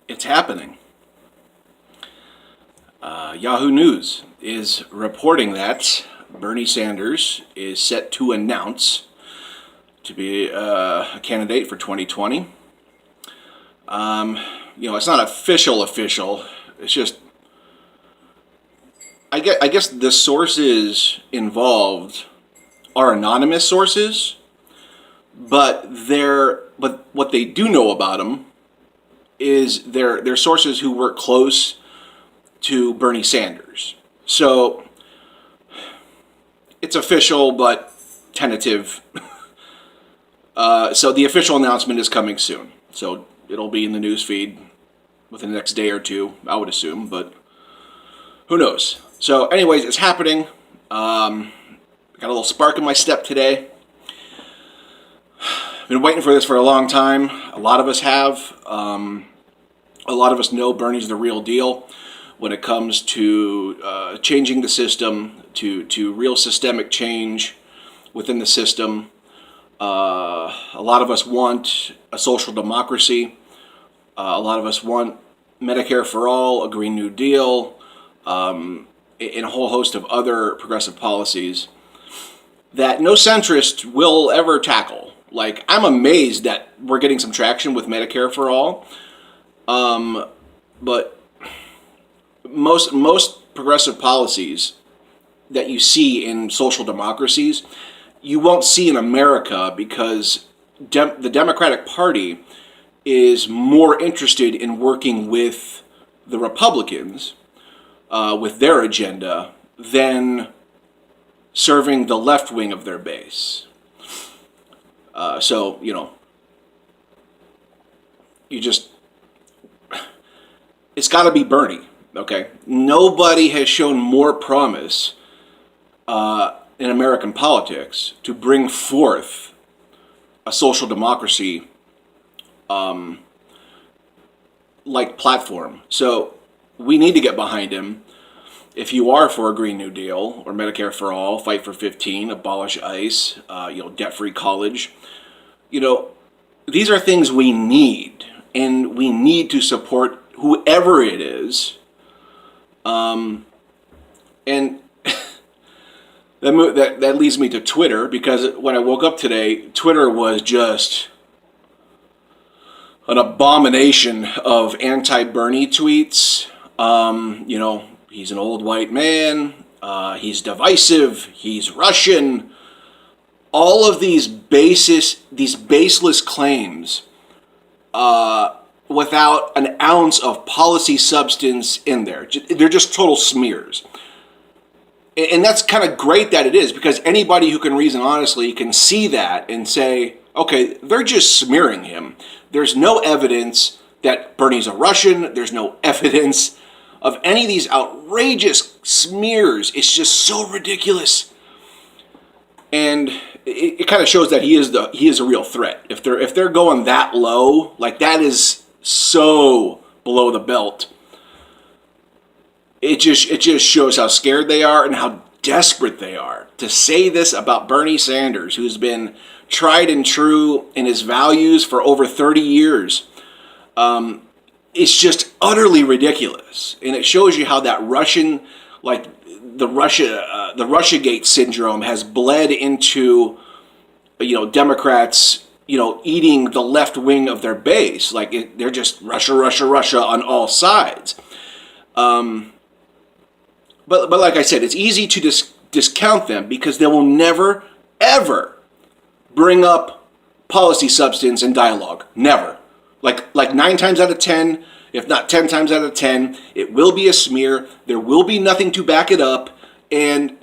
It's happening. Yahoo News is reporting that Bernie Sanders is set to announce to be a candidate for 2020. It's not official. It's just, I guess the sources involved are anonymous sources, but what they do know about him is they're sources who work close to Bernie Sanders. So it's official, but tentative. So the official announcement is coming soon. So it'll be in the news feed within the next day or two, I would assume, but who knows? So anyways, it's happening. Got a little spark in my step today. Been waiting for this for a long time. A lot of us have. A lot of us know Bernie's the real deal when it comes to changing the system, to real systemic change within the system. A lot of us want a social democracy. A lot of us want Medicare for all, a Green New Deal, and a whole host of other progressive policies that no centrist will ever tackle. Like, I'm amazed that we're getting some traction with Medicare for all, but most progressive policies that you see in social democracies, you won't see in America because the Democratic Party is more interested in working with the Republicans with their agenda than serving the left wing of their base. It's got to be Bernie, okay? Nobody has shown more promise in American politics to bring forth a social democracy like platform. So we need to get behind him. If you are for a Green New Deal or Medicare for all, fight for 15, abolish ICE, debt-free college, these are things we need, and we need to support whoever it is. And that leads me to Twitter, because when I woke up today, Twitter was just an abomination of anti-Bernie tweets. He's an old white man. He's divisive. He's Russian. All of these baseless claims, without an ounce of policy substance in there. They're just total smears. And that's kind of great that it is, because anybody who can reason honestly can see that and say, okay, they're just smearing him. There's no evidence that Bernie's a Russian. There's no evidence of any of these outrageous smears. It's just so ridiculous. And it kind of shows that he is a real threat. If they're going that low, like that is so below the belt. It just shows how scared they are and how desperate they are to say this about Bernie Sanders, who's been tried and true in his values for over 30 years. It's just utterly ridiculous, and it shows you how that Russian, like the Russiagate syndrome, has bled into Democrats eating the left wing of their base. Like they're just Russia on all sides. But like I said, it's easy to discount them because they will never, ever bring up policy substance and dialogue. Never. Like 9 times out of 10, if not 10 times out of 10, it will be a smear. There will be nothing to back it up. And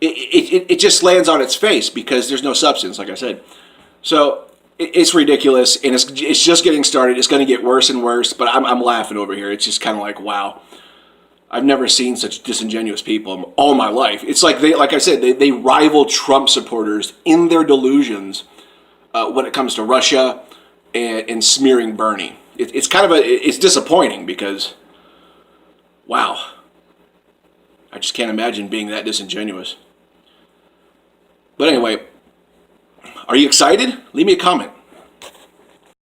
it just lands on its face because there's no substance, like I said. So it's ridiculous, and it's just getting started. It's going to get worse and worse, but I'm laughing over here. It's just kind of like, wow. I've never seen such disingenuous people all my life. It's like they rival Trump supporters in their delusions when it comes to Russia and smearing Bernie. It's disappointing because, wow, I just can't imagine being that disingenuous. But anyway, are you excited? Leave me a comment.